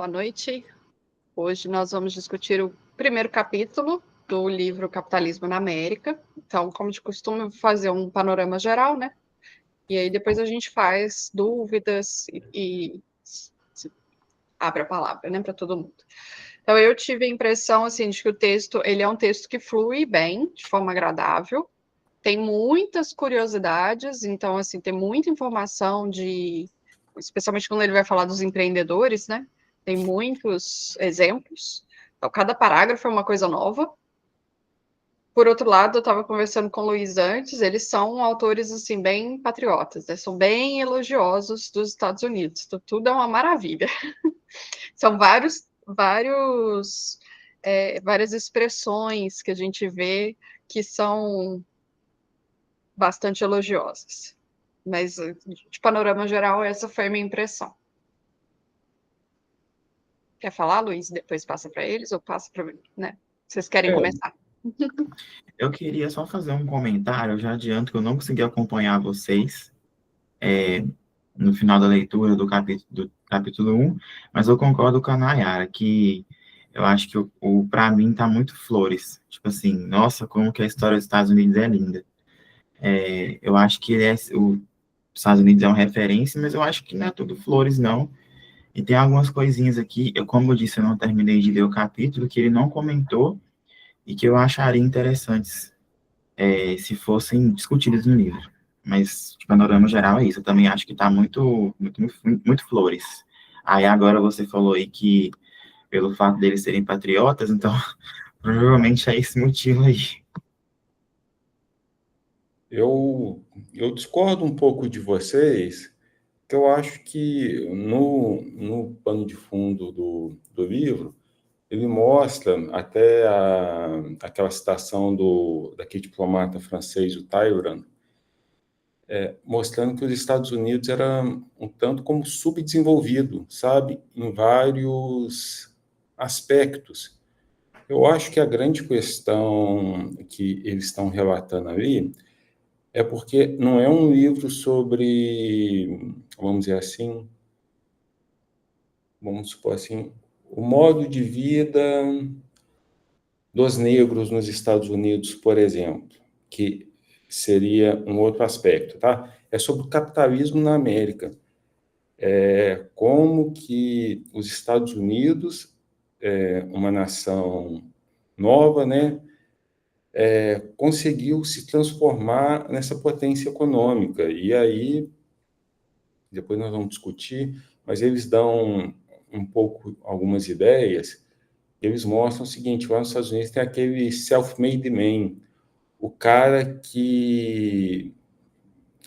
Boa noite. Hoje nós vamos discutir o primeiro capítulo do livro Capitalismo na América. Então, como de costume, eu vou fazer um panorama geral, né? E aí depois a gente faz dúvidas e abre a palavra, né, para todo mundo. Então, eu tive a impressão, assim, de que o texto, ele é um texto que flui bem, de forma agradável. Tem muitas curiosidades, então, assim, tem muita informação especialmente quando ele vai falar dos empreendedores, né? Tem muitos exemplos. Então, cada parágrafo é uma coisa nova. Por outro lado, eu estava conversando com o Luiz antes, eles são autores, assim, bem patriotas, né? São bem elogiosos dos Estados Unidos. Então, tudo é uma maravilha. São várias expressões que a gente vê que são bastante elogiosas. Mas, de panorama geral, essa foi a minha impressão. Quer falar, Luiz? Depois passa para eles ou passa para mim, né? Vocês querem começar? Eu queria só fazer um comentário, eu já adianto que eu não consegui acompanhar vocês no final da leitura do capítulo 1, mas eu concordo com a Nayara, que eu acho que para mim tá muito flores. Tipo assim, nossa, como que a história dos Estados Unidos é linda. Eu acho que os Estados Unidos é uma referência, mas eu acho que não é tudo flores, não. E tem algumas coisinhas aqui, como eu disse, eu não terminei de ler o capítulo, que ele não comentou e que eu acharia interessantes se fossem discutidas no livro. Mas, de panorama geral, é isso. Eu também acho que está muito flores. Aí agora você falou aí que, pelo fato deles serem patriotas, então, provavelmente é esse motivo aí. Eu discordo um pouco de vocês, que eu acho que no pano de fundo do livro, ele mostra até aquela citação daquele diplomata francês, o Talleyrand, mostrando que os Estados Unidos eram um tanto como subdesenvolvido, sabe, em vários aspectos. Eu acho que a grande questão que eles estão relatando ali é porque não é um livro sobre, vamos dizer assim, vamos supor assim, o modo de vida dos negros nos Estados Unidos, por exemplo, que seria um outro aspecto, tá? É sobre o capitalismo na América. Como que os Estados Unidos, uma nação nova, né, conseguiu se transformar nessa potência econômica. E aí, depois nós vamos discutir, mas eles dão um pouco algumas ideias. Eles mostram o seguinte: lá nos Estados Unidos tem aquele self-made man, o cara que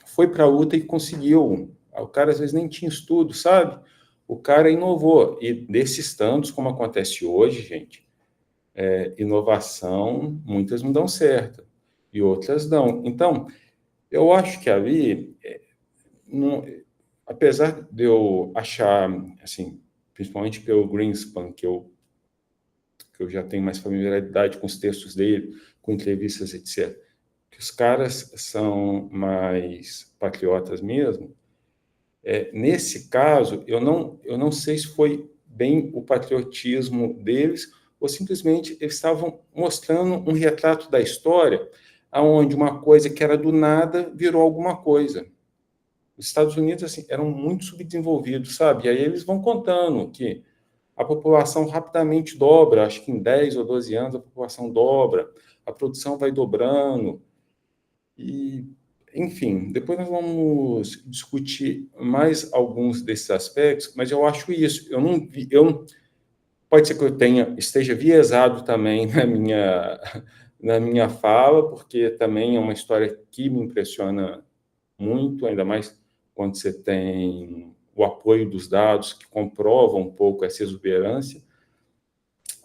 foi para a luta e conseguiu. O cara às vezes nem tinha estudo, sabe? O cara inovou. E desses tantos, como acontece hoje, gente, inovação, muitas não dão certo e outras dão. Então, eu acho que ali, apesar de eu achar, assim, principalmente pelo Greenspan, que eu já tenho mais familiaridade com os textos dele, com entrevistas, etc., que os caras são mais patriotas mesmo. Nesse caso, eu não sei se foi bem o patriotismo deles ou simplesmente eles estavam mostrando um retrato da história aonde uma coisa que era do nada virou alguma coisa. Os Estados Unidos assim, eram muito subdesenvolvidos, sabe? E aí eles vão contando que a população rapidamente dobra, acho que em 10 ou 12 anos a população dobra, a produção vai dobrando. E, enfim, depois nós vamos discutir mais alguns desses aspectos, mas eu acho isso. Pode ser que esteja viesado também na minha fala, porque também é uma história que me impressiona muito, ainda mais quando você tem o apoio dos dados que comprovam um pouco essa exuberância.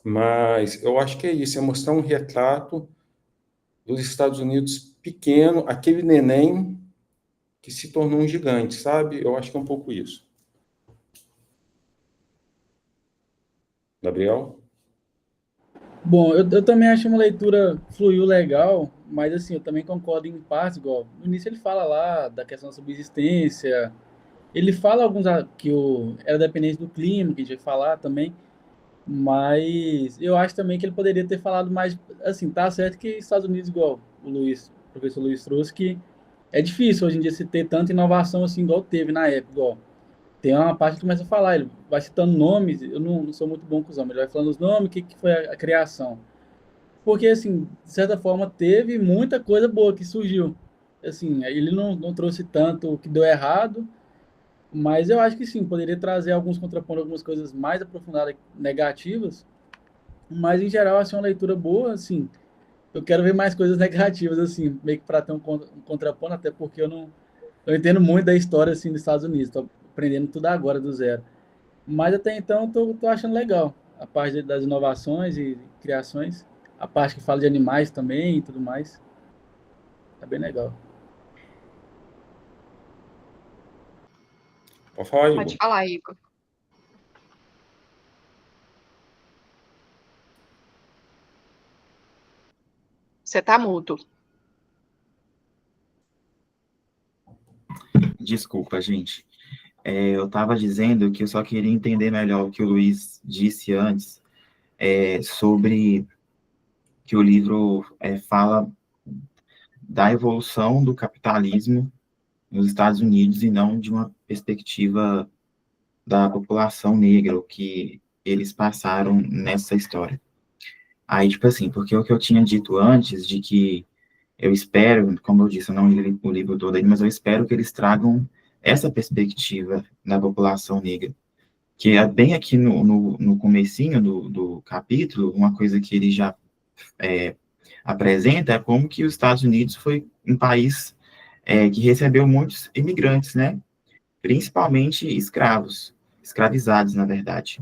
Mas eu acho que é isso, é mostrar um retrato dos Estados Unidos pequeno, aquele neném que se tornou um gigante, sabe? Eu acho que é um pouco isso. Gabriel? Bom, eu também acho uma leitura fluiu legal, mas assim, eu também concordo em partes, igual no início ele fala lá da questão da subsistência, Ele fala alguns que era dependente do clima, que a gente vai falar também, mas eu acho também que ele poderia ter falado mais, assim, tá certo que Estados Unidos, igual o professor Luiz trouxe, que é difícil hoje em dia se ter tanta inovação assim, igual teve na época, igual. Tem uma parte que começa a falar, ele vai citando nomes, eu não sou muito bom com os nomes, ele vai falando os nomes, o que foi a criação. Porque, assim, de certa forma, teve muita coisa boa que surgiu. Assim, ele não trouxe tanto o que deu errado, mas eu acho que sim, poderia trazer alguns contrapontos, algumas coisas mais aprofundadas, negativas, mas em geral, assim, uma leitura boa, assim, eu quero ver mais coisas negativas, assim, meio que para ter um contraponto, até porque eu entendo muito da história, assim, dos Estados Unidos, tô aprendendo tudo agora do zero. Mas até então, tô achando legal a parte das inovações e criações, a parte que fala de animais também e tudo mais, tá bem legal. Pode falar, Pode Igor. falar, Igor. Você tá mudo. Desculpa, gente. Eu estava dizendo que eu só queria entender melhor o que o Luiz disse antes, sobre que o livro fala da evolução do capitalismo nos Estados Unidos e não de uma perspectiva da população negra, o que eles passaram nessa história. Aí, tipo assim, porque o que eu tinha dito antes, de que eu espero, como eu disse, eu não li o livro todo aí, mas eu espero que eles tragam essa perspectiva da população negra, que é bem aqui no comecinho do capítulo, uma coisa que ele já apresenta é como que os Estados Unidos foi um país que recebeu muitos imigrantes, né? Principalmente escravos, escravizados, na verdade,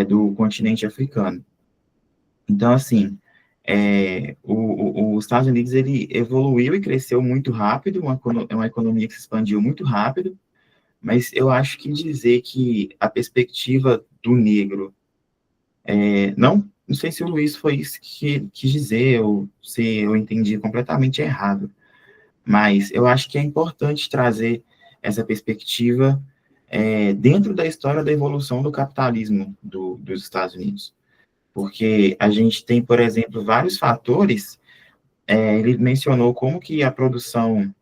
do continente africano. Então, assim, os Estados Unidos, ele evoluiu e cresceu muito rápido, uma economia que se expandiu muito rápido, mas eu acho que dizer que a perspectiva do negro, não sei se o Luiz foi isso que quis dizer, ou se eu entendi completamente errado, mas eu acho que é importante trazer essa perspectiva dentro da história da evolução do capitalismo dos Estados Unidos. Porque a gente tem, por exemplo, vários fatores. Ele mencionou como que a produção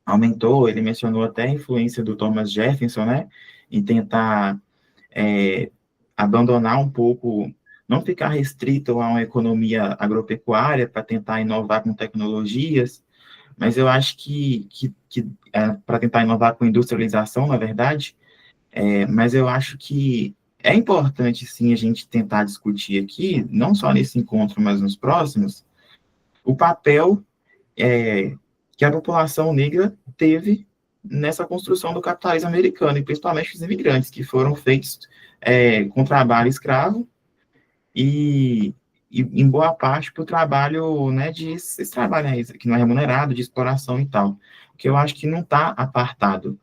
aumentou, ele mencionou até a influência do Thomas Jefferson, né, em tentar abandonar um pouco, não ficar restrito a uma economia agropecuária para tentar inovar com tecnologias, mas eu acho que para tentar inovar com industrialização, na verdade, mas eu acho que é importante, sim, a gente tentar discutir aqui, não só nesse encontro, mas nos próximos, o papel que a população negra teve nessa construção do capitalismo americano, e principalmente os imigrantes, que foram feitos com trabalho escravo e em boa parte por trabalho, né, esse trabalho, né, que não é remunerado, de exploração e tal, que eu acho que não está apartado,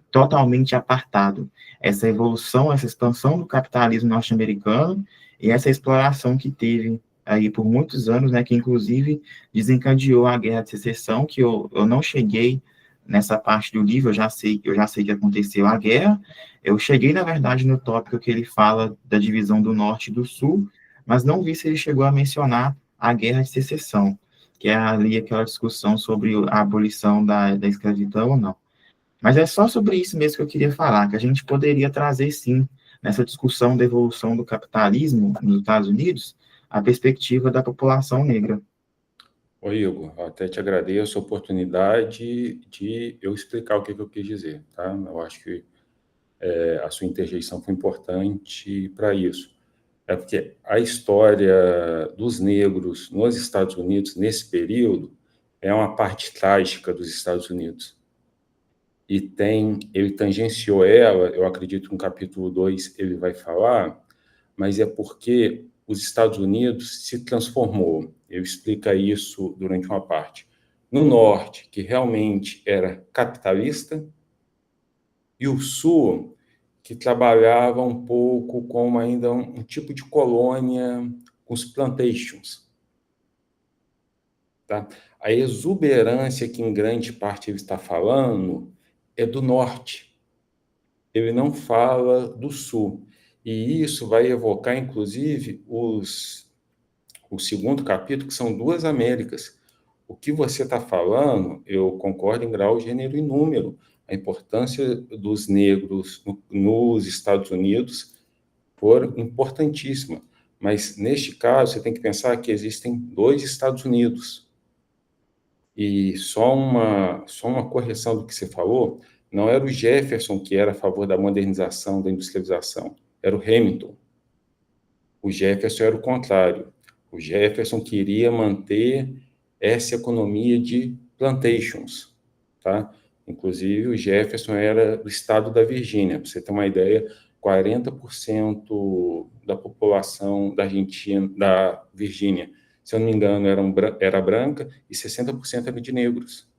totalmente apartado, essa evolução, essa expansão do capitalismo norte-americano e essa exploração que teve aí por muitos anos, né, que inclusive desencadeou a Guerra de Secessão, que eu não cheguei nessa parte do livro, eu já sei que aconteceu a guerra, eu cheguei, na verdade, no tópico que ele fala da divisão do Norte e do Sul, mas não vi se ele chegou a mencionar a Guerra de Secessão, que é ali aquela discussão sobre a abolição da escravidão ou não. Mas é só sobre isso mesmo que eu queria falar, que a gente poderia trazer, sim, nessa discussão da evolução do capitalismo nos Estados Unidos, a perspectiva da população negra. Oi, Igor, eu até te agradeço a oportunidade de eu explicar o que eu quis dizer, tá? Eu acho que a sua interjeição foi importante para isso. É porque a história dos negros nos Estados Unidos, nesse período, é uma parte trágica dos Estados Unidos. E ele tangenciou ela, eu acredito que no capítulo 2 ele vai falar, mas é porque os Estados Unidos se transformou. Ele explica isso durante uma parte. No norte, que realmente era capitalista, e o sul, que trabalhava um pouco como ainda um tipo de colônia com os plantations. Tá? A exuberância que em grande parte ele está falando é do norte, ele não fala do Sul. E isso vai evocar, inclusive, o segundo capítulo, que são duas Américas. O que você está falando, eu concordo em grau, gênero e número. A importância dos negros nos Estados Unidos foi importantíssima. Mas, neste caso, você tem que pensar que existem dois Estados Unidos. E só uma correção do que você falou, não era o Jefferson que era a favor da modernização, da industrialização, era o Hamilton. O Jefferson era o contrário. O Jefferson queria manter essa economia de plantations, tá? Inclusive, o Jefferson era do estado da Virgínia. Para você ter uma ideia, 40% da população da Argentina, da Virgínia, se eu não me engano, era branca e 60% era de negros,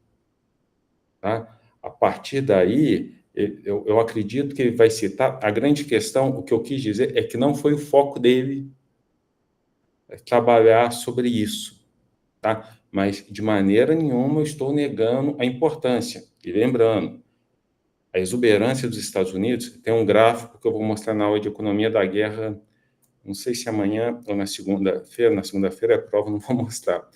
tá? A partir daí, eu acredito que ele vai citar. A grande questão, o que eu quis dizer, é que não foi o foco dele trabalhar sobre isso, tá? Mas, de maneira nenhuma, eu estou negando a importância. E lembrando, a exuberância dos Estados Unidos, tem um gráfico que eu vou mostrar na aula de economia da guerra, não sei se amanhã ou na segunda-feira é prova, não vou mostrar,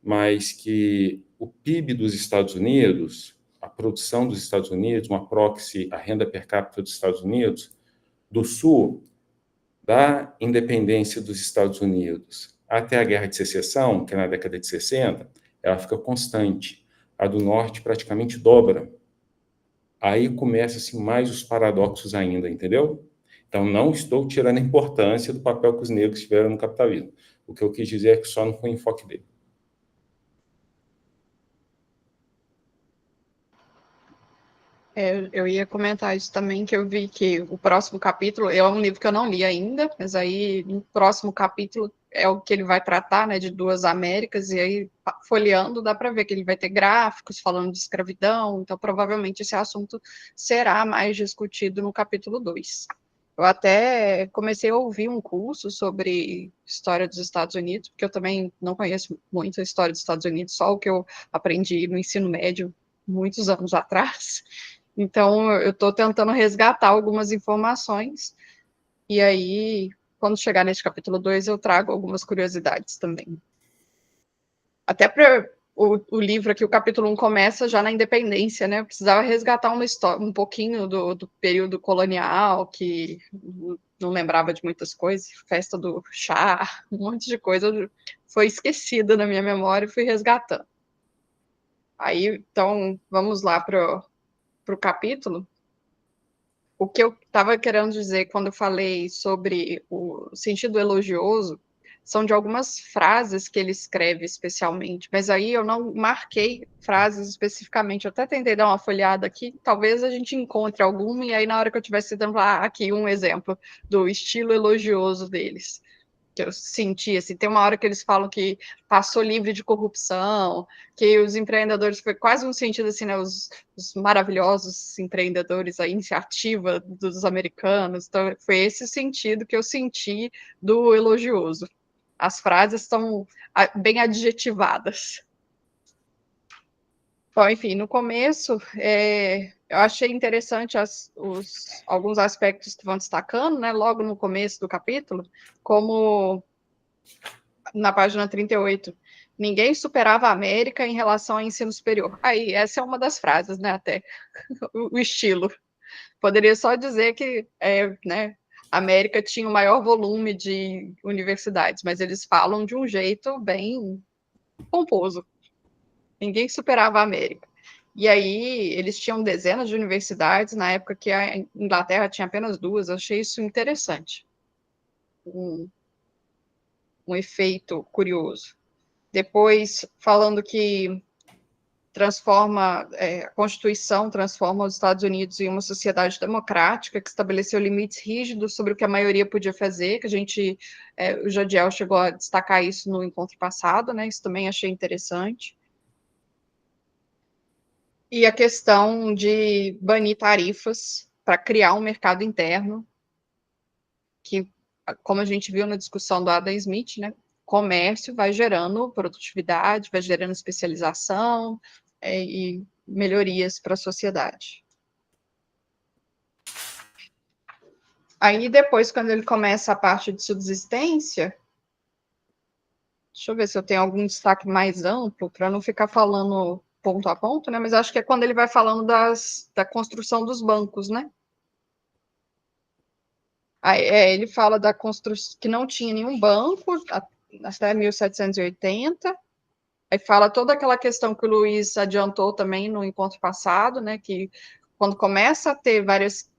mas que o PIB dos Estados Unidos, a produção dos Estados Unidos, uma proxy, a renda per capita dos Estados Unidos, do Sul, da independência dos Estados Unidos até a Guerra de Secessão, que é na década de 60, ela fica constante. A do Norte praticamente dobra. Aí começa-se mais os paradoxos ainda, entendeu? Então, não estou tirando a importância do papel que os negros tiveram no capitalismo. O que eu quis dizer é que só não foi enfoque dele. Eu ia comentar isso também, que eu vi que o próximo capítulo é um livro que eu não li ainda, mas aí no próximo capítulo é o que ele vai tratar, né, de duas Américas, e aí folheando dá para ver que ele vai ter gráficos falando de escravidão, então provavelmente esse assunto será mais discutido no capítulo 2. Eu até comecei a ouvir um curso sobre história dos Estados Unidos, porque eu também não conheço muito a história dos Estados Unidos, só o que eu aprendi no ensino médio muitos anos atrás. Então, eu estou tentando resgatar algumas informações, e aí, quando chegar neste capítulo 2, eu trago algumas curiosidades também. Até para o livro aqui, o capítulo 1 começa já na independência, né? Eu precisava resgatar uma história, um pouquinho do período colonial, que não lembrava de muitas coisas, festa do chá, um monte de coisa foi esquecida na minha memória e fui resgatando. Aí, então, vamos lá para o capítulo. O que eu estava querendo dizer quando eu falei sobre o sentido elogioso são de algumas frases que ele escreve especialmente, mas aí eu não marquei frases especificamente, eu até tentei dar uma folhada aqui, talvez a gente encontre alguma, e aí na hora que eu tivesse tentando falar aqui um exemplo do estilo elogioso deles, que eu senti, assim, tem uma hora que eles falam que passou livre de corrupção, que os empreendedores, foi quase um sentido assim, né, os maravilhosos empreendedores, a iniciativa dos americanos, então foi esse o sentido que eu senti do elogioso. As frases estão bem adjetivadas. Bom, enfim, no começo, eu achei interessante alguns aspectos que vão destacando, né, logo no começo do capítulo, como na página 38, ninguém superava a América em relação ao ensino superior. Aí, essa é uma das frases, né, até, o estilo. Poderia só dizer que, né, a América tinha o maior volume de universidades, mas eles falam de um jeito bem pomposo. Ninguém superava a América. E aí, eles tinham dezenas de universidades, na época que a Inglaterra tinha apenas duas, eu achei isso interessante. Um efeito curioso. Depois, falando que a Constituição transforma os Estados Unidos em uma sociedade democrática que estabeleceu limites rígidos sobre o que a maioria podia fazer, que o Jadiel chegou a destacar isso no encontro passado, né? Isso também achei interessante. E a questão de banir tarifas para criar um mercado interno, que, como a gente viu na discussão do Adam Smith, né? Comércio vai gerando produtividade, vai gerando especialização e melhorias para a sociedade. Aí depois, quando ele começa a parte de subsistência, deixa eu ver se eu tenho algum destaque mais amplo, para não ficar falando ponto a ponto, né? Mas acho que é quando ele vai falando da construção dos bancos, né? Aí, ele fala da construção, que não tinha nenhum banco até 1780. Aí fala toda aquela questão que o Luiz adiantou também no encontro passado, né? Que quando começa a ter várias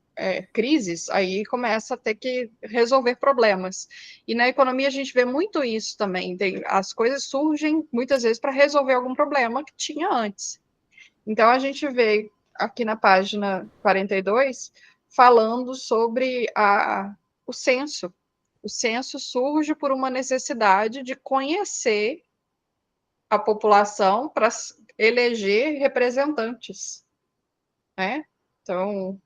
crises, aí começa a ter que resolver problemas. E na economia a gente vê muito isso também. As coisas surgem muitas vezes para resolver algum problema que tinha antes. Então a gente vê aqui na página 42 falando sobre o censo. O censo surge por uma necessidade de conhecer a população para eleger representantes, né? Então,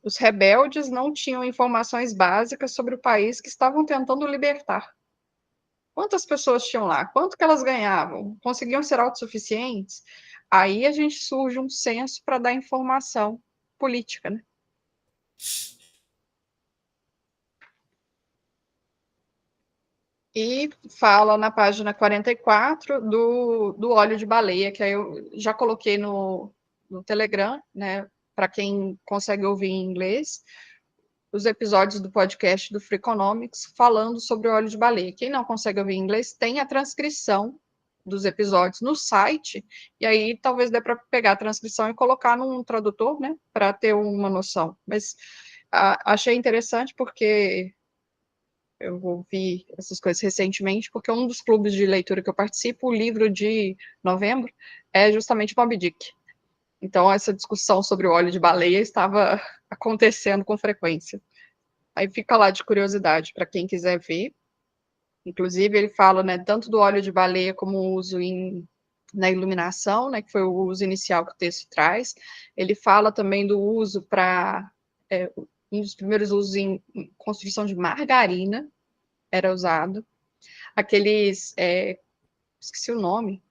os rebeldes não tinham informações básicas sobre o país que estavam tentando libertar. Quantas pessoas tinham lá? Quanto que elas ganhavam? Conseguiam ser autossuficientes? Aí a gente surge um censo para dar informação política, né? E fala na página 44 do óleo de baleia, que aí eu já coloquei no Telegram, né? Para quem consegue ouvir em inglês, os episódios do podcast do Freakonomics falando sobre o óleo de baleia. Quem não consegue ouvir em inglês, tem a transcrição dos episódios no site, e aí talvez dê para pegar a transcrição e colocar num tradutor, né? Para ter uma noção. Mas achei interessante porque eu ouvi essas coisas recentemente, porque um dos clubes de leitura que eu participo, o livro de novembro, é justamente Moby Dick. Então, essa discussão sobre o óleo de baleia estava acontecendo com frequência. Aí fica lá de curiosidade para quem quiser ver. Inclusive, ele fala, né, tanto do óleo de baleia como o uso na iluminação, né, que foi o uso inicial que o texto traz. Ele fala também do uso para... um dos primeiros usos em construção de margarina era usado. Aqueles... esqueci o nome.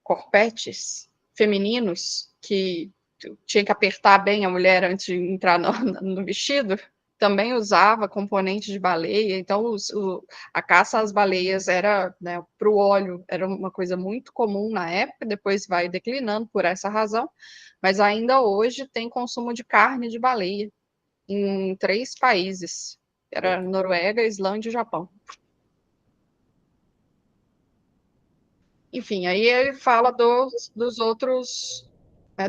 Corpetes femininos que tinha que apertar bem a mulher antes de entrar no vestido, também usava componentes de baleia. Então, a caça às baleias era, né, para o óleo, era uma coisa muito comum na época, depois vai declinando por essa razão, mas ainda hoje tem consumo de carne de baleia em 3 países. Era Noruega, Islândia e Japão. Enfim, aí ele fala dos outros,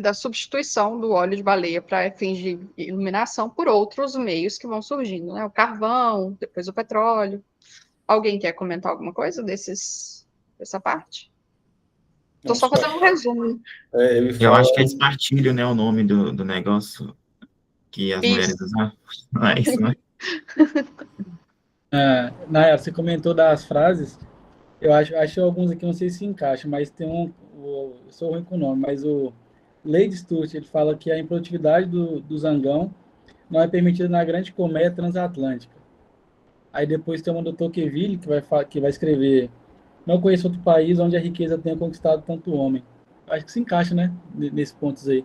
da substituição do óleo de baleia para fins de iluminação por outros meios que vão surgindo, né? O carvão, depois o petróleo. Alguém quer comentar alguma coisa dessa parte? Estou só fazendo um resumo. Eu acho que é espartilho, né, o nome do negócio que as mulheres usavam. Não é isso, né? Nayara, você comentou das frases. Eu acho alguns aqui, não sei se encaixa, mas tem eu sou ruim com o nome, mas o Lady Stewart, ele fala que a improdutividade do zangão não é permitida na grande colmeia transatlântica. Aí depois tem uma do Tocqueville, que vai escrever: não conheço outro país onde a riqueza tenha conquistado tanto homem. Acho que se encaixa, né, nesses pontos aí.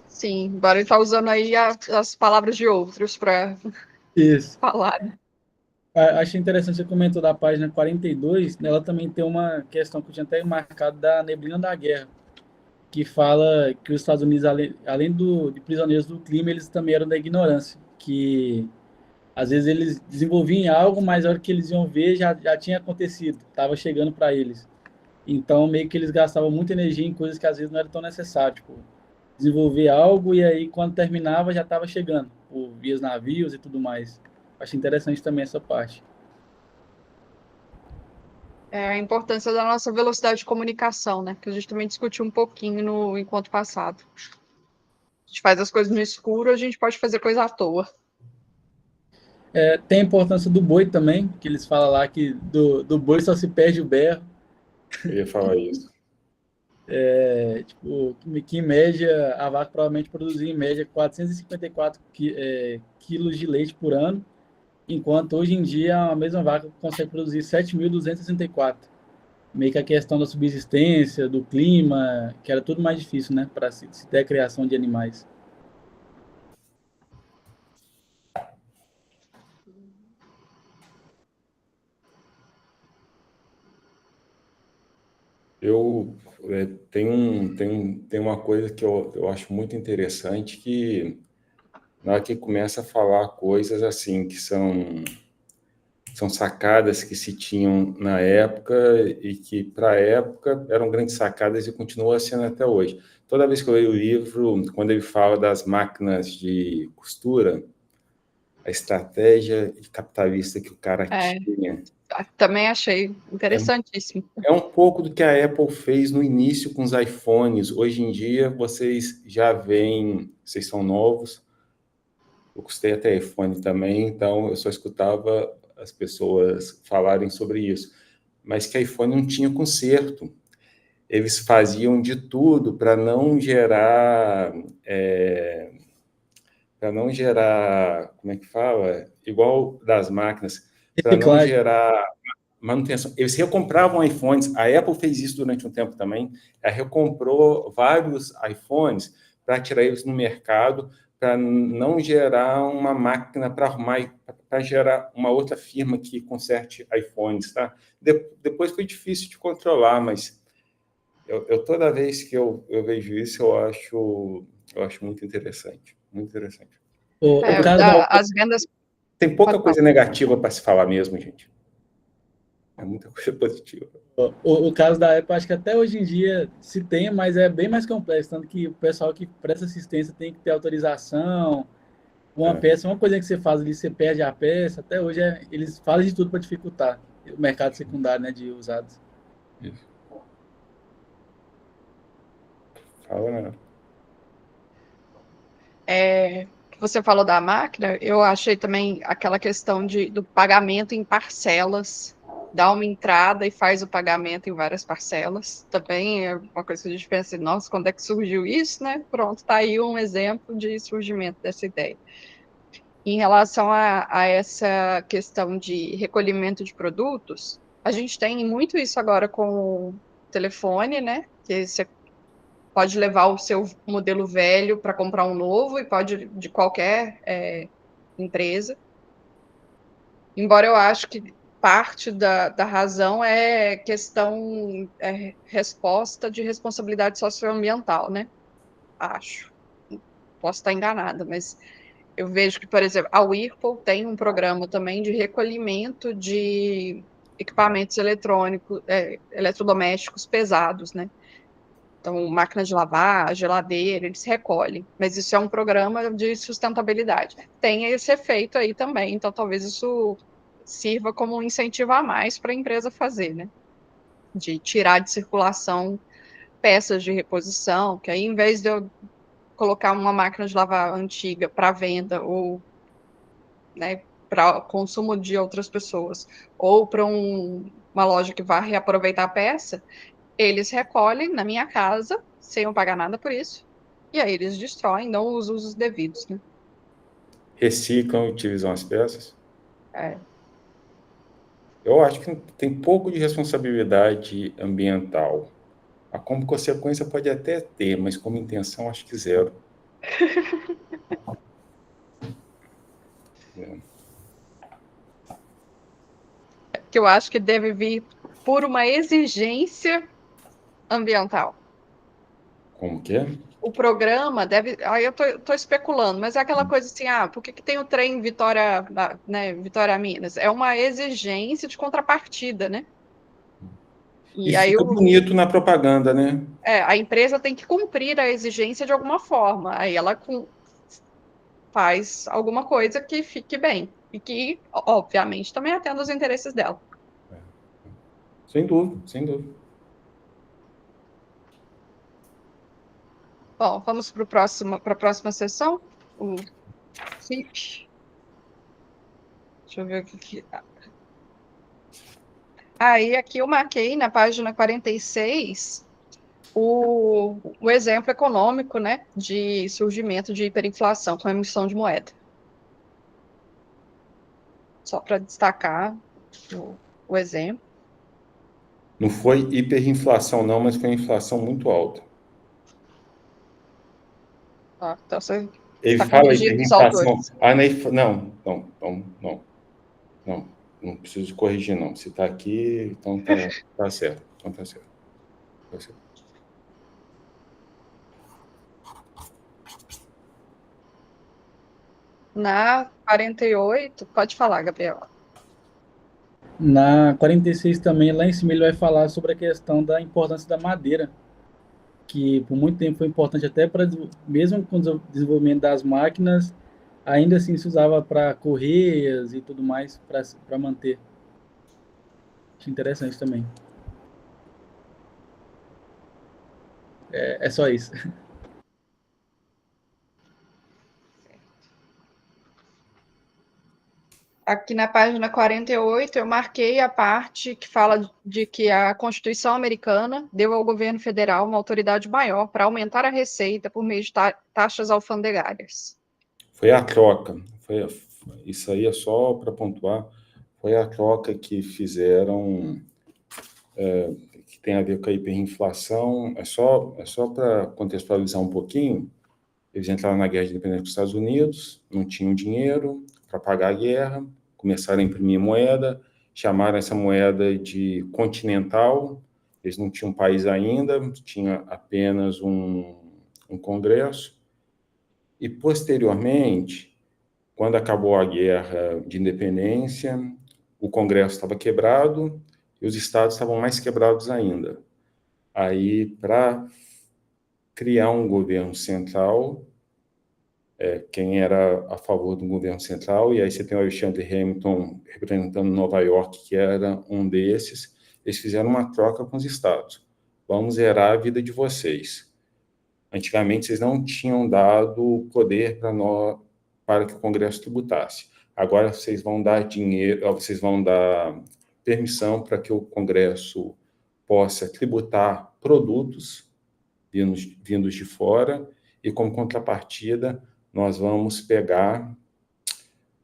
Sim, agora ele está usando aí as palavras de outros para falar. Achei interessante, você comentou da página 42, ela também tem uma questão que eu tinha até marcado da neblina da guerra, que fala que os Estados Unidos, além de prisioneiros do clima, eles também eram da ignorância, que às vezes eles desenvolviam algo, mas a hora que eles iam ver já tinha acontecido, estava chegando para eles. Então, meio que eles gastavam muita energia em coisas que às vezes não era tão necessário, tipo, desenvolver algo e aí quando terminava já estava chegando, por via navios e tudo mais. Acho interessante também essa parte. A importância da nossa velocidade de comunicação, né? Que a gente também discutiu um pouquinho no encontro passado. A gente faz as coisas no escuro, a gente pode fazer coisa à toa. Tem a importância do boi também, que eles falam lá que do boi só se perde o berro. Eu ia falar isso. Que em média, a vaca provavelmente produzia em média 454 quilos de leite por ano, enquanto hoje em dia a mesma vaca consegue produzir 7.264. Meio que a questão da subsistência, do clima, que era tudo mais difícil, né, para se ter a criação de animais. Tem uma coisa que eu acho muito interessante, que na hora que começa a falar coisas assim, que são sacadas que se tinham na época e que, para a época, eram grandes sacadas e continuam sendo até hoje. Toda vez que eu leio o livro, quando ele fala das máquinas de costura, a estratégia capitalista que o cara tinha Também achei interessantíssimo. é um pouco do que a Apple fez no início com os iPhones. Hoje em dia, vocês já veem, vocês são novos, eu custei até iPhone também, então eu só escutava as pessoas falarem sobre isso. Mas que iPhone não tinha conserto. Eles faziam de tudo para não gerar... como é que fala? Igual das máquinas, para não Reciclagem. gerar manutenção. Eles recompravam iPhones, a Apple fez isso durante um tempo também, ela recomprou vários iPhones para tirar eles no mercado, para não gerar uma máquina para arrumar, para gerar uma outra firma que conserte iPhones, tá? Depois foi difícil de controlar, mas toda vez que eu vejo isso, eu acho muito interessante, muito interessante. O caso As vendas... Tem pouca coisa negativa para se falar mesmo, gente. É muita coisa positiva. O caso da Apple, acho que até hoje em dia se tem, mas é bem mais complexo. Tanto que o pessoal que presta assistência tem que ter autorização. Uma peça, uma coisa que você faz ali, você perde a peça. Até hoje eles fazem de tudo para dificultar o mercado secundário, né, de usados. Isso. Fala, né? Você falou da máquina, eu achei também aquela questão do pagamento em parcelas. Dá uma entrada e faz o pagamento em várias parcelas. Também é uma coisa que a gente pensa, nossa, quando é que surgiu isso, né? Pronto, tá aí um exemplo de surgimento dessa ideia. Em relação a essa questão de recolhimento de produtos, a gente tem muito isso agora com o telefone, né? Que você pode levar o seu modelo velho para comprar um novo, e pode de qualquer empresa. Embora eu acho que parte da razão é questão, resposta de responsabilidade socioambiental, né? Acho. Posso estar enganada, mas eu vejo que, por exemplo, a Whirlpool tem um programa também de recolhimento de equipamentos eletrônicos, eletrodomésticos pesados, né? Então, máquina de lavar, geladeira, eles recolhem. Mas isso é um programa de sustentabilidade. Tem esse efeito aí também, então talvez isso sirva como um incentivo a mais para a empresa fazer, né? De tirar de circulação peças de reposição, que aí, em vez de eu colocar uma máquina de lavar antiga para venda ou, né, para consumo de outras pessoas, ou para uma loja que vai reaproveitar a peça, eles recolhem na minha casa, sem eu pagar nada por isso, e aí eles destroem, dão os usos devidos, né? Reciclam, utilizam as peças. É. Eu acho que tem pouco de responsabilidade ambiental. Como consequência pode até ter, mas como intenção acho que zero. Que eu acho que deve vir por uma exigência ambiental. Como que é? O programa deve... Aí eu tô especulando, mas é aquela coisa assim, por que tem o trem Vitória, né, Vitória Minas? É uma exigência de contrapartida, né? E E aí fica bonito na propaganda, né? a empresa tem que cumprir a exigência de alguma forma. Aí ela faz alguma coisa que fique bem. E que, obviamente, também atenda os interesses dela. Sem dúvida, sem dúvida. Bom, vamos para a próxima sessão. O FIP. Deixa eu ver o que... Aí, aqui eu marquei na página 46 o exemplo econômico, né, de surgimento de hiperinflação com emissão de moeda. Só para destacar o exemplo. Não foi hiperinflação, não, mas foi uma inflação muito alta. Então, você Ele está fala corrigindo os hiperinflação. autores. Não preciso corrigir, não. Se está aqui, então tá certo. Então tá certo. Na 48, pode falar, Gabriel. Na 46 também, lá em cima, ele vai falar sobre a questão da importância da madeira, que por muito tempo foi importante até para, mesmo com o desenvolvimento das máquinas, ainda assim se usava para correias e tudo mais, para manter. Acho interessante também. É só isso. Aqui na página 48, eu marquei a parte que fala de que a Constituição americana deu ao governo federal uma autoridade maior para aumentar a receita por meio de taxas alfandegárias. Foi a troca. Isso aí é só para pontuar. Foi a troca que fizeram, que tem a ver com a hiperinflação. É só para contextualizar um pouquinho. Eles entraram na guerra de independência com os Estados Unidos, não tinham dinheiro para pagar a guerra, começaram a imprimir moeda, chamaram essa moeda de continental. Eles não tinham país ainda, tinha apenas um congresso. E, posteriormente, quando acabou a guerra de independência, o congresso estava quebrado e os estados estavam mais quebrados ainda. Aí, para criar um governo central, quem era a favor do governo central, e aí você tem o Alexander Hamilton representando Nova York, que era um desses, eles fizeram uma troca com os estados. Vamos zerar a vida de vocês. Antigamente, vocês não tinham dado poder para que o Congresso tributasse. Agora, vocês vão dar dinheiro, vocês vão dar permissão para que o Congresso possa tributar produtos vindos de fora, e, como contrapartida, nós vamos pegar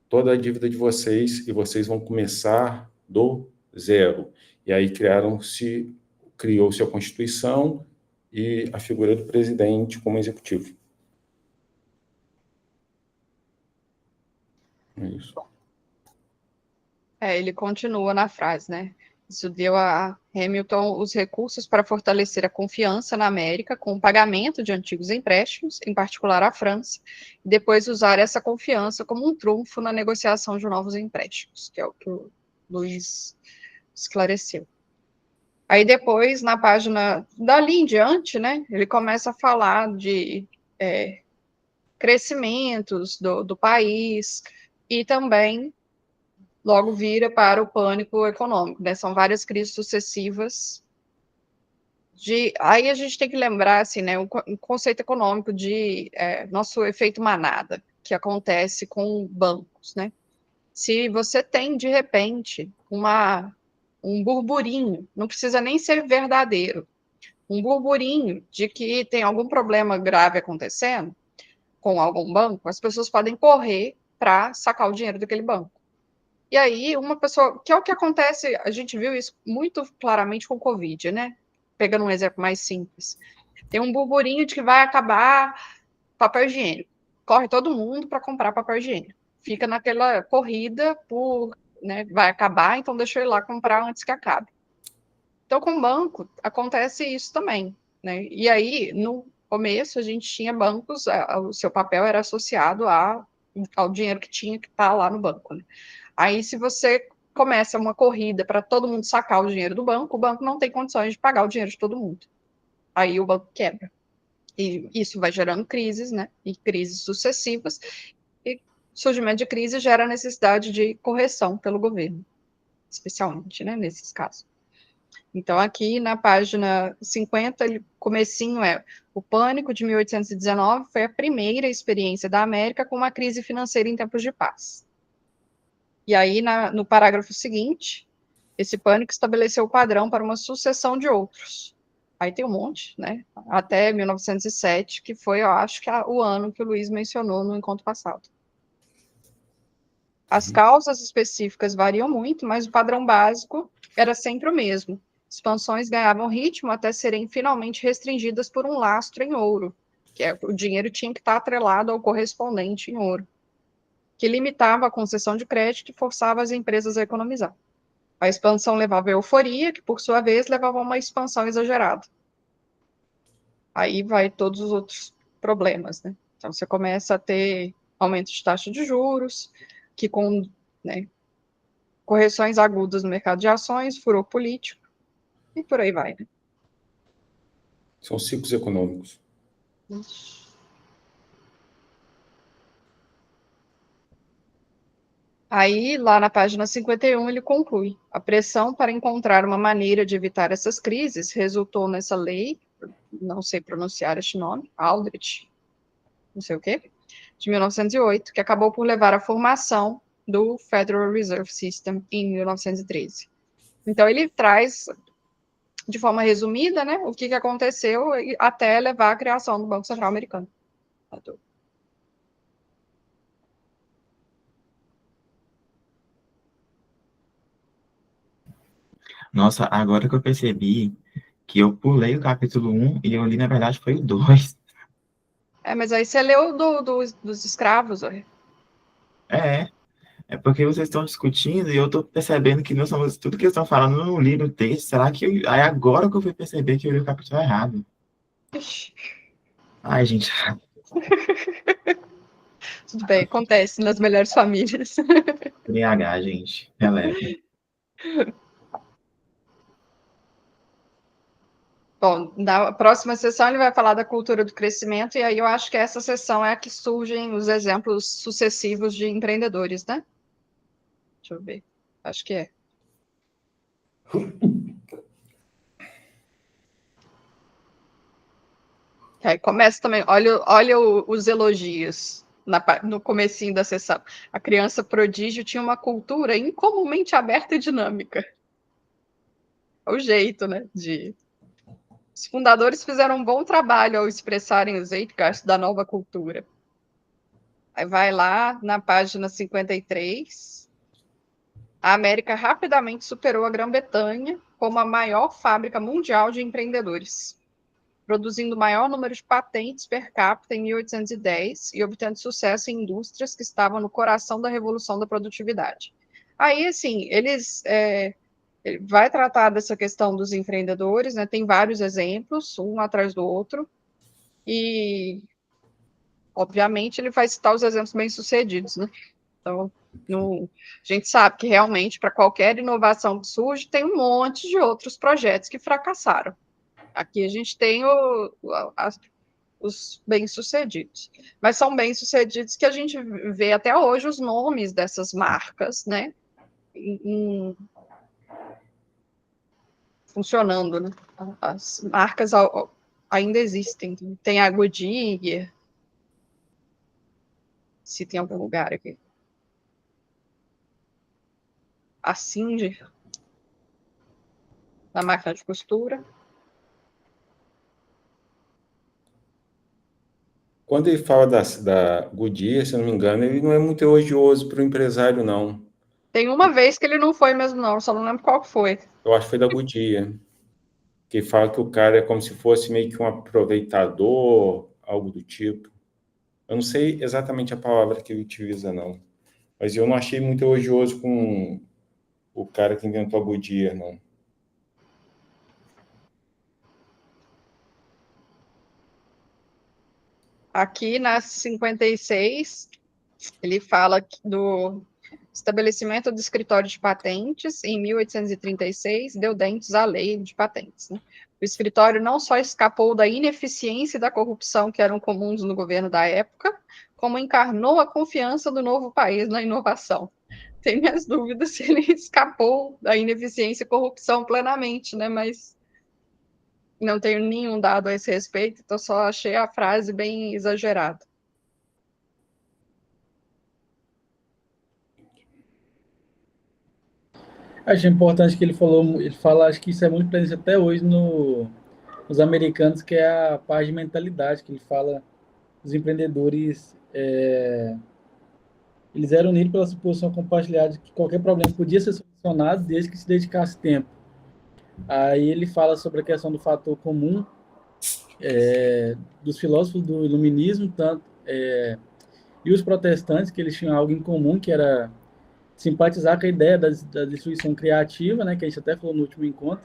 toda a dívida de vocês e vocês vão começar do zero. E aí criou-se a Constituição e a figura do presidente como executivo. É isso. Ele continua na frase, né? Isso deu a Hamilton os recursos para fortalecer a confiança na América com o pagamento de antigos empréstimos, em particular à França, e depois usar essa confiança como um trunfo na negociação de novos empréstimos, que é o que o Luiz esclareceu. Aí depois, na página dali em diante, né, ele começa a falar de crescimentos do país e também logo vira para o pânico econômico, né? São várias crises sucessivas. Aí a gente tem que lembrar, assim, né, um conceito econômico de nosso efeito manada, que acontece com bancos, né? Se você tem, de repente, um burburinho, não precisa nem ser verdadeiro, um burburinho de que tem algum problema grave acontecendo com algum banco, as pessoas podem correr para sacar o dinheiro daquele banco. E aí, uma pessoa, que é o que acontece, a gente viu isso muito claramente com o Covid, né? Pegando um exemplo mais simples. Tem um burburinho de que vai acabar papel higiênico. Corre todo mundo para comprar papel higiênico. Fica naquela corrida né, vai acabar, então deixa eu ir lá comprar antes que acabe. Então, com o banco, acontece isso também, né? E aí, no começo, a gente tinha bancos, o seu papel era associado ao dinheiro que tinha que estar lá no banco, né? Aí, se você começa uma corrida para todo mundo sacar o dinheiro do banco, o banco não tem condições de pagar o dinheiro de todo mundo. Aí o banco quebra. E isso vai gerando crises, né? E crises sucessivas. E surgimento de crise gera necessidade de correção pelo governo, especialmente, né, nesses casos. Então, aqui na página 50, comecinho o pânico de 1819 foi a primeira experiência da América com uma crise financeira em tempos de paz. E aí, no parágrafo seguinte, esse pânico estabeleceu o padrão para uma sucessão de outros. Aí tem um monte, né? Até 1907, que foi, eu acho, que o ano que o Luiz mencionou no encontro passado. As causas específicas variam muito, mas o padrão básico era sempre o mesmo. Expansões ganhavam ritmo até serem finalmente restringidas por um lastro em ouro, que o dinheiro tinha que estar atrelado ao correspondente em ouro, que limitava a concessão de crédito e forçava as empresas a economizar. A expansão levava a euforia, que, por sua vez, levava a uma expansão exagerada. Aí vai todos os outros problemas, né? Então, você começa a ter aumento de taxa de juros, que com, né, correções agudas no mercado de ações, furor político, e por aí vai, né? São ciclos econômicos. Aí, lá na página 51, ele conclui: a pressão para encontrar uma maneira de evitar essas crises resultou nessa lei, não sei pronunciar este nome, Aldrich, não sei o quê, de 1908, que acabou por levar à formação do Federal Reserve System em 1913. Então, ele traz, de forma resumida, né, o que aconteceu até levar à criação do Banco Central Americano. Nossa, agora que eu percebi que eu pulei o capítulo 1 e eu li, na verdade, foi o 2. Mas aí você leu dos escravos, ó. É, é porque vocês estão discutindo e eu tô percebendo que tudo que eles estão falando eu não li no texto. Será que aí agora que eu fui perceber que eu li o capítulo errado? Ai, gente, Tudo bem, acontece nas melhores famílias. BH, gente, releve. Bom, na próxima sessão ele vai falar da cultura do crescimento, e aí eu acho que essa sessão é a que surgem os exemplos sucessivos de empreendedores, né? Deixa eu ver. Acho que é. Aí começa também, olha os elogios no comecinho da sessão. A criança prodígio tinha uma cultura incomumente aberta e dinâmica. É o jeito, né? Os fundadores fizeram um bom trabalho ao expressarem o zeitgeist da nova cultura. Aí vai lá na página 53. A América rapidamente superou a Grã-Bretanha como a maior fábrica mundial de empreendedores, produzindo o maior número de patentes per capita em 1810 e obtendo sucesso em indústrias que estavam no coração da revolução da produtividade. Aí, assim, ele vai tratar dessa questão dos empreendedores, né? Tem vários exemplos, um atrás do outro, e, obviamente, ele vai citar os exemplos bem-sucedidos, né? Então, a gente sabe que realmente, para qualquer inovação que surge, tem um monte de outros projetos que fracassaram. Aqui a gente tem os bem-sucedidos. Mas são bem-sucedidos que a gente vê até hoje os nomes dessas marcas, né? Funcionando, né? As marcas ainda existem. Tem a Goodyear, se tem algum lugar aqui. A Singer, na máquina de costura. Quando ele fala da Goodyear, se eu não me engano, ele não é muito elogioso para o empresário, não. Tem uma vez que ele não foi mesmo, não. Só não lembro qual foi. Eu acho que foi da Goodyear. Que fala que o cara é como se fosse meio que um aproveitador, algo do tipo. Eu não sei exatamente a palavra que ele utiliza, não. Mas eu não achei muito elogioso com o cara que inventou a Goodyear, não. Aqui na 56, ele fala do estabelecimento do escritório de patentes em 1836, deu dentes à lei de patentes, né? O escritório não só escapou da ineficiência e da corrupção que eram comuns no governo da época, como encarnou a confiança do novo país na inovação. Tenho minhas dúvidas se ele escapou da ineficiência e corrupção plenamente, né? Mas não tenho nenhum dado a esse respeito, então só achei a frase bem exagerada. Achei importante que ele falou, ele fala, acho que isso é muito presente até hoje nos americanos, que é a parte de mentalidade, que ele fala, os empreendedores, eles eram unidos pela suposição compartilhada de que qualquer problema podia ser solucionado desde que se dedicasse tempo. Aí ele fala sobre a questão do fator comum, dos filósofos do iluminismo, tanto, e os protestantes, que eles tinham algo em comum, que era simpatizar com a ideia da destruição criativa, né, que a gente até falou no último encontro,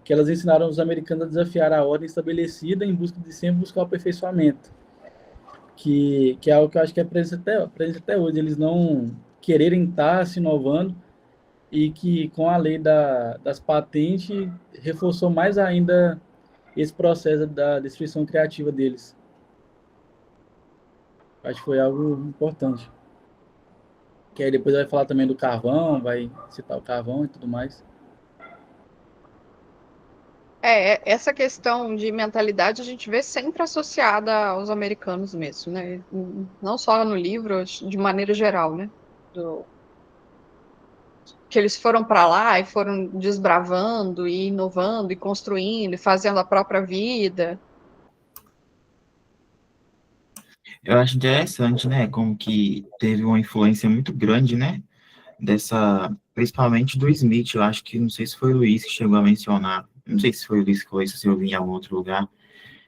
que elas ensinaram os americanos a desafiar a ordem estabelecida em busca de sempre buscar o aperfeiçoamento, que é algo que eu acho que é presente até hoje, eles não quererem estar se inovando, e que com a lei das patentes reforçou mais ainda esse processo da destruição criativa deles. Acho que foi algo importante. Que aí depois vai falar também do carvão, vai citar o carvão e tudo mais. Essa questão de mentalidade a gente vê sempre associada aos americanos mesmo, né? Não só no livro, de maneira geral, né? Que eles foram para lá e foram desbravando e inovando e construindo e fazendo a própria vida. Eu acho interessante, né, como que teve uma influência muito grande, né, principalmente do Smith, eu acho que, não sei se foi o Luiz que chegou a mencionar, não sei se foi o Luiz que foi, se eu vi em algum outro lugar,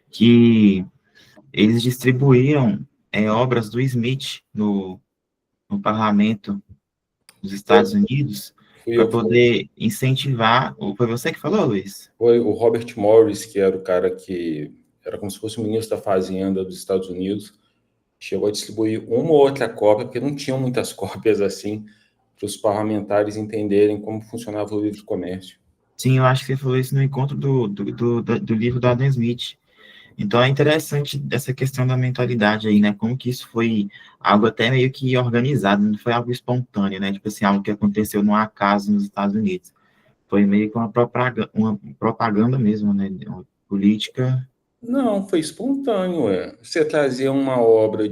que eles distribuíram obras do Smith no parlamento dos Estados Unidos para poder incentivar, foi você que falou, Luiz? Foi o Robert Morris, que era o cara que era como se fosse o ministro da Fazenda dos Estados Unidos, chegou a distribuir uma ou outra cópia, porque não tinham muitas cópias assim, para os parlamentares entenderem como funcionava o livre comércio. Sim, eu acho que você falou isso no encontro do livro do Adam Smith. Então, é interessante essa questão da mentalidade aí, né? Como que isso foi algo até meio que organizado, não foi algo espontâneo, né? Tipo assim, algo que aconteceu num acaso nos Estados Unidos. Foi meio que uma propaganda mesmo, né? Uma política. Não, foi espontâneo, Você trazer uma obra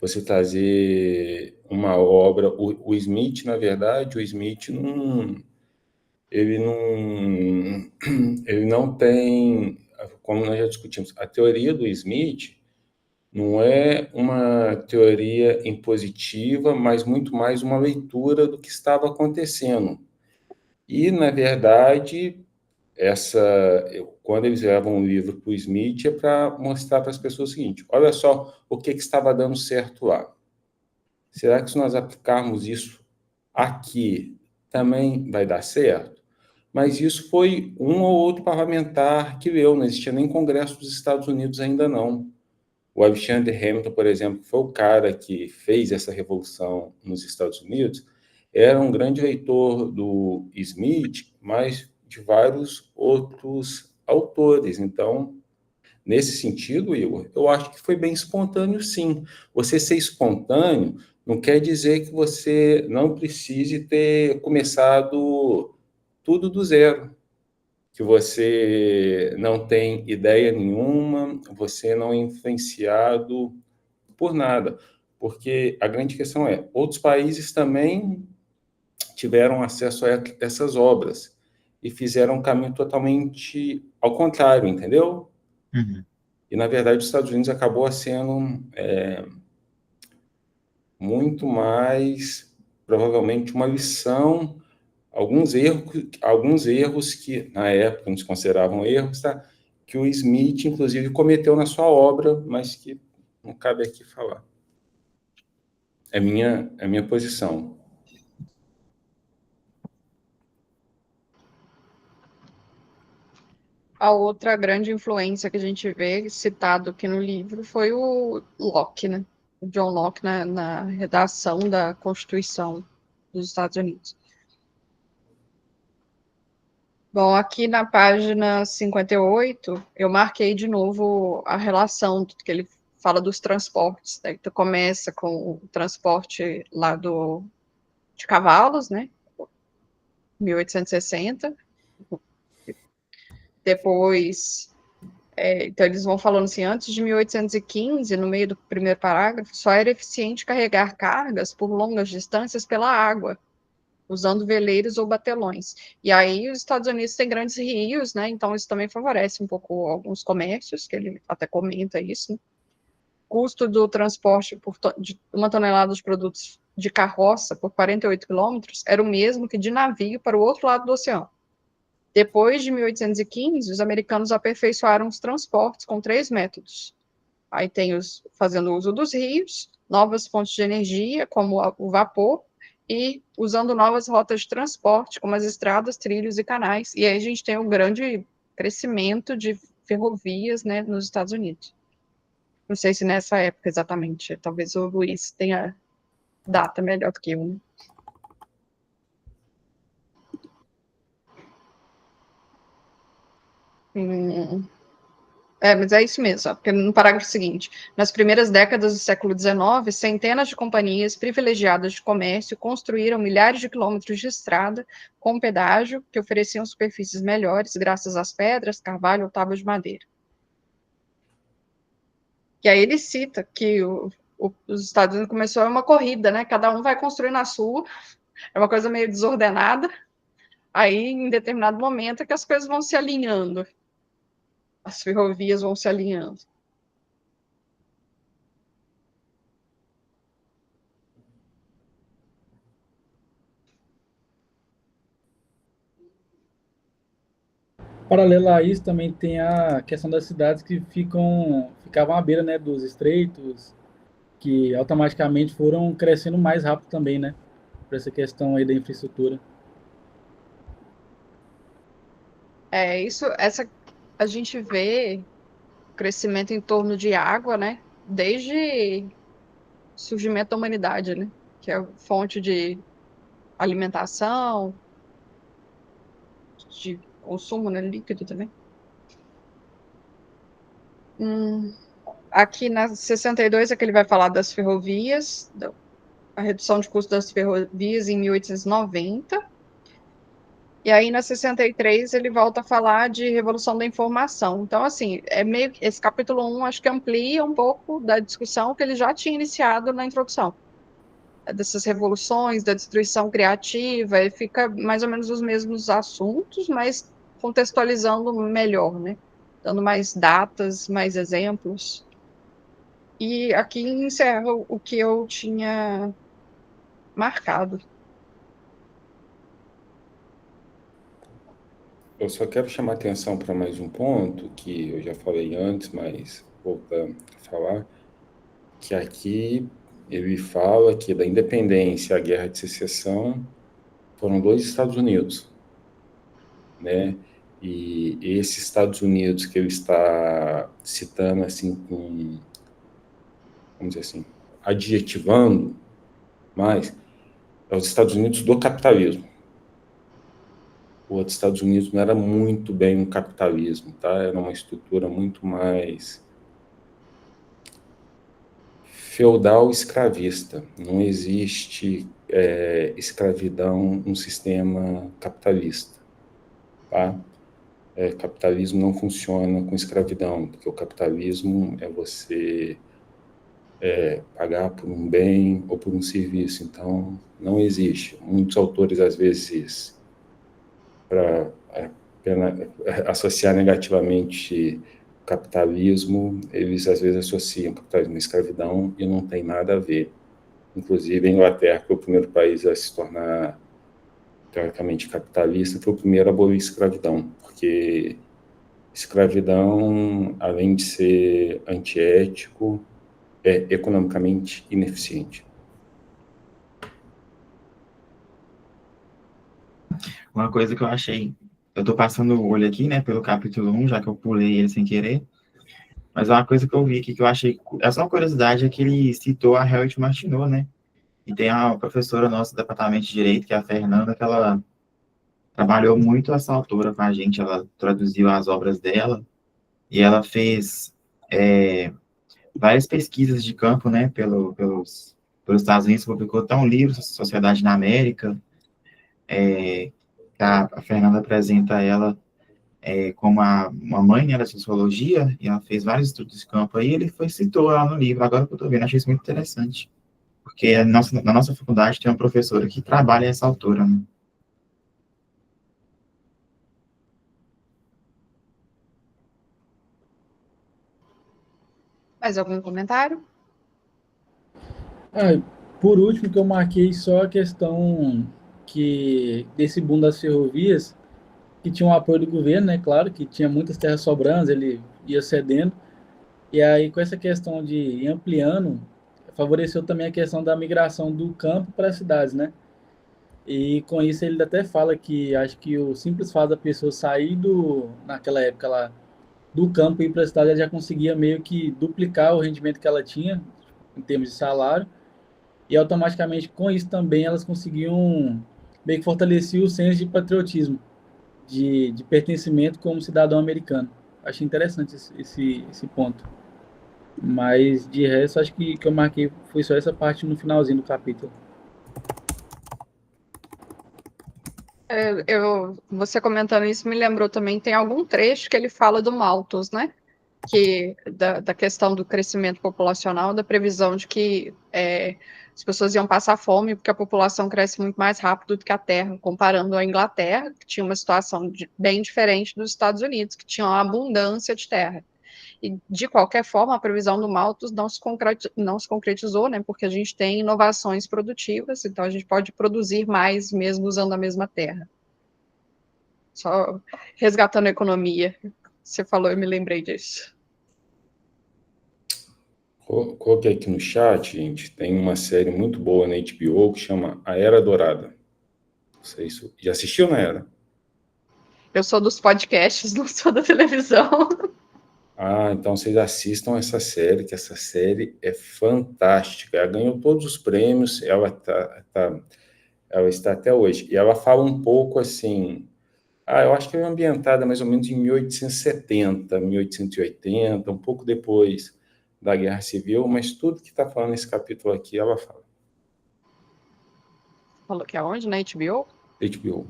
você trazer uma obra, o Smith, na verdade, o Smith ele não, ele não tem, como nós já discutimos, a teoria do Smith não é uma teoria impositiva, mas muito mais uma leitura do que estava acontecendo. E, na verdade, quando eles levam um livro para o Smith, é para mostrar para as pessoas o seguinte: olha só o que estava dando certo lá. Será que se nós aplicarmos isso aqui, também vai dar certo? Mas isso foi um ou outro parlamentar que leu, não existia nem Congresso dos Estados Unidos ainda não. O Alexander Hamilton, por exemplo, que foi o cara que fez essa revolução nos Estados Unidos, era um grande leitor do Smith, mas de vários outros autores. Então, nesse sentido, Igor, eu acho que foi bem espontâneo, sim. Você ser espontâneo não quer dizer que você não precise ter começado tudo do zero, que você não tem ideia nenhuma, você não é influenciado por nada. Porque a grande questão é, outros países também tiveram acesso a essas obras e fizeram um caminho totalmente ao contrário, entendeu? Uhum. E, na verdade, os Estados Unidos acabou sendo muito mais, provavelmente, uma lição, alguns erros que, na época, não se consideravam erros, tá? Que o Smith, inclusive, cometeu na sua obra, mas que não cabe aqui falar. É minha posição. A outra grande influência que a gente vê citado aqui no livro foi o Locke, né? O John Locke na redação da Constituição dos Estados Unidos. Bom, aqui na página 58, eu marquei de novo a relação que ele fala dos transportes, né? Então, começa com o transporte lá de cavalos, né? 1860. Depois, então eles vão falando assim, antes de 1815, no meio do primeiro parágrafo, só era eficiente carregar cargas por longas distâncias pela água, usando veleiros ou batelões. E aí os Estados Unidos têm grandes rios, né? Então isso também favorece um pouco alguns comércios, que ele até comenta isso, né? Custo do transporte de uma tonelada de produtos de carroça por 48 quilômetros era o mesmo que de navio para o outro lado do oceano. Depois de 1815, os americanos aperfeiçoaram os transportes com 3 métodos. Aí tem fazendo uso dos rios, novas fontes de energia, como o vapor, e usando novas rotas de transporte, como as estradas, trilhos e canais. E aí a gente tem um grande crescimento de ferrovias, né, nos Estados Unidos. Não sei se nessa época exatamente, talvez o Luiz tenha data melhor do que eu, né? Mas é isso mesmo, porque no parágrafo seguinte, nas primeiras décadas do século XIX, centenas de companhias privilegiadas de comércio construíram milhares de quilômetros de estrada com pedágio que ofereciam superfícies melhores graças às pedras, carvalho ou tábuas de madeira. E aí ele cita que os Estados Unidos começou uma corrida, né? Cada um vai construir na sua, é uma coisa meio desordenada. Aí, em determinado momento, é que as coisas vão se alinhando, as ferrovias vão se alinhando. Paralelo a isso, também tem a questão das cidades que ficavam à beira, né, dos estreitos, que automaticamente foram crescendo mais rápido também, né, por essa questão aí da infraestrutura. A gente vê o crescimento em torno de água, né, desde o surgimento da humanidade, né, que é fonte de alimentação, de consumo, né, líquido também. Aqui na 62 é que ele vai falar das ferrovias, a redução de custo das ferrovias em 1890. E aí, na 63, ele volta a falar de Revolução da Informação. Então, assim, esse capítulo 1, acho que amplia um pouco da discussão que ele já tinha iniciado na introdução. Dessas revoluções, da destruição criativa, e fica mais ou menos os mesmos assuntos, mas contextualizando melhor, né? Dando mais datas, mais exemplos. E aqui encerra o que eu tinha marcado. Eu só quero chamar atenção para mais um ponto, que eu já falei antes, mas voltar a falar, que aqui ele fala que da independência à guerra de secessão foram 2 Estados Unidos, né? E esses Estados Unidos que ele está citando assim com, vamos dizer assim, adjetivando mais, é os Estados Unidos do capitalismo. O outro Estados Unidos não era muito bem um capitalismo, tá? Era uma estrutura muito mais feudal escravista. Não existe escravidão num sistema capitalista, tá? Capitalismo não funciona com escravidão, porque o capitalismo é você pagar por um bem ou por um serviço. Então, não existe. Muitos autores, às vezes, para associar negativamente capitalismo, eles às vezes associam capitalismo à escravidão e não tem nada a ver. Inclusive, a Inglaterra, que foi o primeiro país a se tornar teoricamente capitalista, foi o primeiro a abolir a escravidão, porque escravidão, além de ser antiético, é economicamente ineficiente. Uma coisa que eu achei, eu tô passando o olho aqui, né, pelo capítulo 1, já que eu pulei ele sem querer, mas uma coisa que eu vi aqui que eu achei, é só uma curiosidade, é que ele citou a Harriet Martineau, né, e tem a professora nossa do departamento de Direito, que é a Fernanda, que ela trabalhou muito essa autora com a gente, ela traduziu as obras dela, e ela fez várias pesquisas de campo, né, pelos Estados Unidos, publicou até um livro, Sociedade na América, a Fernanda apresenta ela como uma mãe, né, da sociologia, e ela fez vários estudos de campo aí, ele citou ela no livro, agora que eu estou vendo, achei isso muito interessante, porque na nossa faculdade tem uma professora que trabalha essa autora, né? Mais algum comentário? Por último, que eu marquei só a questão que desse boom das ferrovias, que tinha o apoio do governo, né? Claro, que tinha muitas terras sobrando, ele ia cedendo. E aí, com essa questão de ir ampliando, favoreceu também a questão da migração do campo para as cidades, né? E com isso ele até fala que acho que o simples fato da pessoa sair naquela época lá, do campo e ir para a cidade, ela já conseguia meio que duplicar o rendimento que ela tinha em termos de salário, e automaticamente com isso também elas conseguiam meio que fortalecer o senso de patriotismo, de pertencimento como cidadão americano. Achei interessante esse ponto. Mas de resto, acho que eu marquei foi só essa parte no finalzinho do capítulo. Você comentando isso me lembrou também, tem algum trecho que ele fala do Malthus, né? Da questão do crescimento populacional, da previsão de que as pessoas iam passar fome porque a população cresce muito mais rápido do que a Terra, comparando a Inglaterra, que tinha uma situação bem diferente dos Estados Unidos, que tinha uma abundância de terra. E, de qualquer forma, a previsão do Malthus não se concretizou, né, porque a gente tem inovações produtivas, então a gente pode produzir mais mesmo usando a mesma terra. Só resgatando a economia. Você falou, eu me lembrei disso. Coloquei aqui no chat, gente, tem uma série muito boa na HBO que chama A Era Dourada. Não sei se... Já assistiu na Era? Eu sou dos podcasts, não sou da televisão. Ah, então vocês assistam essa série, que essa série é fantástica. Ela ganhou todos os prêmios, ela está até hoje. E ela fala um pouco assim... eu acho que é ambientada mais ou menos em 1870, 1880, um pouco depois da Guerra Civil, mas tudo que está falando nesse capítulo aqui, ela fala. Falou que aonde? Na HBO? HBO.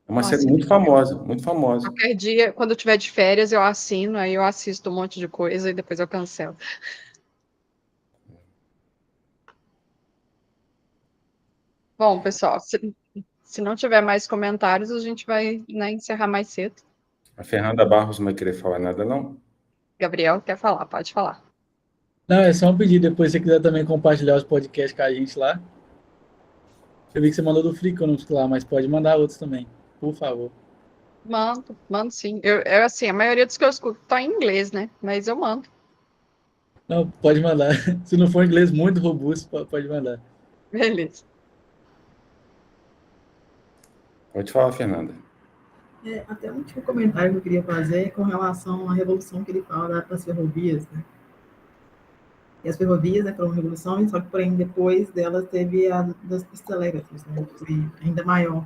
É uma Nossa, série muito famosa, muito famosa. qualquer dia, quando eu tiver de férias, eu assino, aí eu assisto um monte de coisa e depois eu cancelo. Bom, pessoal, se não tiver mais comentários, a gente vai, né, encerrar mais cedo. A Fernanda Barros não vai querer falar nada, não? Gabriel quer falar, pode falar. Não, é só um pedido. Depois, se você quiser também compartilhar os podcasts com a gente lá. Eu vi que você mandou do Freakonomics lá, mas pode mandar outros também, por favor. Mando sim. Assim, a maioria dos que eu escuto tá em inglês, né? Mas eu mando. Não, pode mandar. Se não for inglês muito robusto, pode mandar. Beleza. Pode falar, Fernanda. Até um último comentário que eu queria fazer com relação à revolução que ele fala das ferrovias, né? E as ferrovias, né, foram uma revolução, só que, porém, depois delas teve a dos telégrafos, né, que foi ainda maior.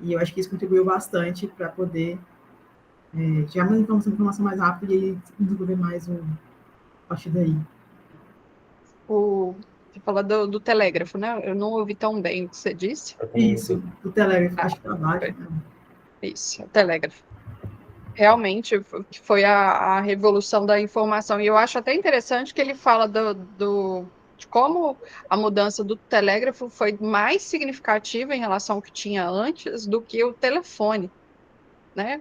E eu acho que isso contribuiu bastante para poder gerar uma informação mais rápida e desenvolver mais a partir daí. Você falou do telégrafo, né? Eu não ouvi tão bem o que você disse. Isso, do telégrafo, acho que está baixo. Né? Isso, telégrafo. Realmente foi a revolução da informação. E eu acho até interessante que ele fala de como a mudança do telégrafo foi mais significativa em relação ao que tinha antes do que o telefone, né?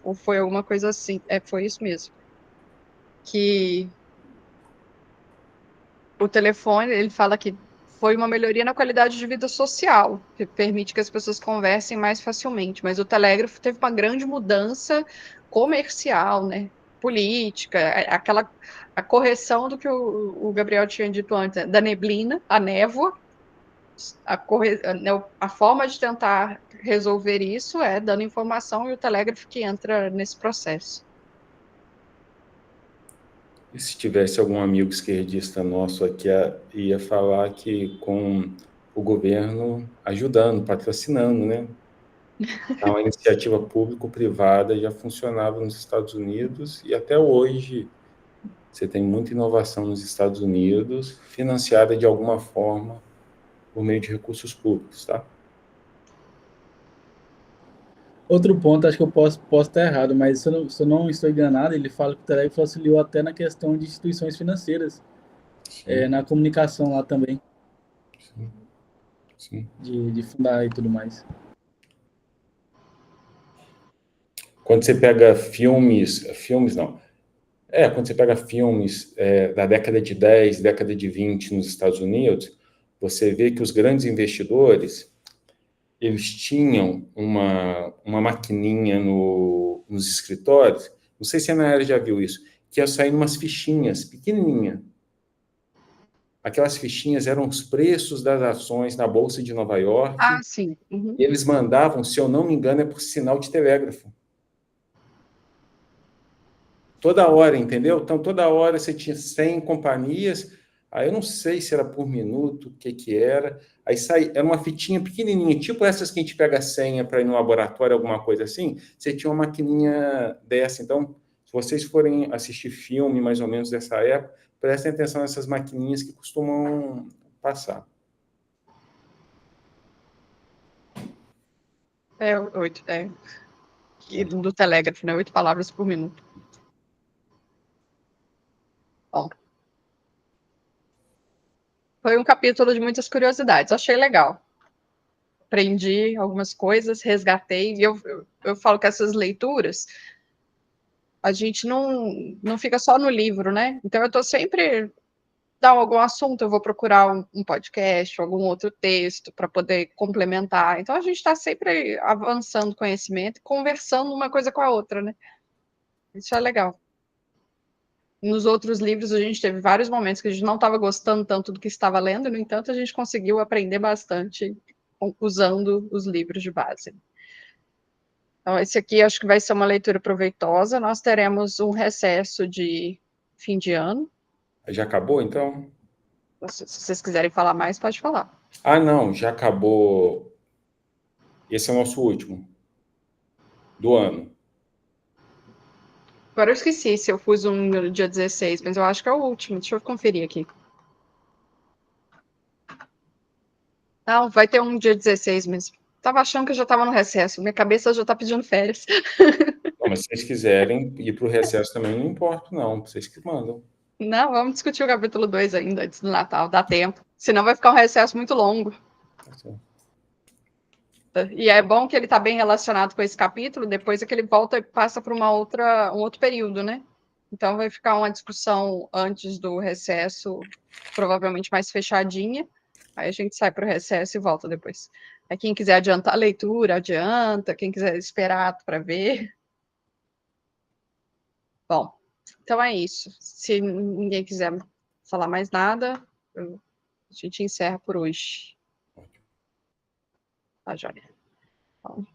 Ou foi alguma coisa assim. Foi isso mesmo. Que o telefone, ele fala que foi uma melhoria na qualidade de vida social, que permite que as pessoas conversem mais facilmente, mas o telégrafo teve uma grande mudança comercial, né? Política, a correção do que o Gabriel tinha dito antes, né? Da neblina, a névoa, a forma de tentar resolver isso é dando informação e o telégrafo que entra nesse processo. E se tivesse algum amigo esquerdista nosso aqui, ia falar que com o governo ajudando, patrocinando, né? Então, a iniciativa público-privada já funcionava nos Estados Unidos e até hoje você tem muita inovação nos Estados Unidos, financiada de alguma forma por meio de recursos públicos, tá? Outro ponto, acho que eu posso estar errado, mas se eu não estou enganado, ele fala que o telégrafo auxiliou até na questão de instituições financeiras, na comunicação lá também, Sim. de fundar e tudo mais. Quando você pega filmes não. Quando você pega filmes da década de 10, década de 20 nos Estados Unidos, você vê que os grandes investidores, eles tinham uma maquininha nos escritórios, não sei se a Nayara já viu isso, que ia sair umas fichinhas pequenininha. aquelas fichinhas eram os preços das ações na Bolsa de Nova York. Ah, sim. Uhum. E eles mandavam, se eu não me engano, é por sinal de telégrafo. Toda hora, entendeu? Então, toda hora você tinha 100 companhias, aí eu não sei se era por minuto, o que era. Aí era uma fitinha pequenininha, tipo essas que a gente pega a senha para ir no laboratório, alguma coisa assim. Você tinha uma maquininha dessa. Então, se vocês forem assistir filme mais ou menos dessa época, prestem atenção nessas maquininhas que costumam passar. É 8, e do telégrafo, né? 8 palavras por minuto. Bom. Foi um capítulo de muitas curiosidades. Achei legal. Aprendi algumas coisas, resgatei. E eu falo que essas leituras, a gente não fica só no livro, né? Então, eu estou sempre... Dá algum assunto, eu vou procurar um podcast, algum outro texto para poder complementar. Então, a gente está sempre avançando conhecimento, conversando uma coisa com a outra, né? Isso é legal. Nos outros livros, a gente teve vários momentos que a gente não estava gostando tanto do que estava lendo, no entanto, a gente conseguiu aprender bastante usando os livros de base. Então, esse aqui acho que vai ser uma leitura proveitosa. Nós teremos um recesso de fim de ano. Já acabou, então? Se vocês quiserem falar mais, pode falar. Ah, não, já acabou. Esse é o nosso último do ano. Agora eu esqueci se eu pus um no dia 16, mas eu acho que é o último. Deixa eu conferir aqui. Não, vai ter um dia 16 mesmo. Tava achando que eu já estava no recesso. Minha cabeça já está pedindo férias. Não, mas se vocês quiserem ir para o recesso também, não importa, não. Vocês que mandam. Não, vamos discutir o capítulo 2 ainda, antes do Natal. Dá tempo. Senão vai ficar um recesso muito longo. Tá certo. E é bom que ele está bem relacionado com esse capítulo, depois é que ele volta e passa para um outro período, né? Então vai ficar uma discussão antes do recesso, provavelmente mais fechadinha. Aí a gente sai para o recesso e volta depois. Aí quem quiser adiantar a leitura, adianta. Quem quiser esperar para ver. Bom, então é isso. Se ninguém quiser falar mais nada, a gente encerra por hoje. Tá, joia. Então,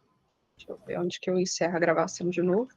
deixa eu ver onde que eu encerro a gravação de novo.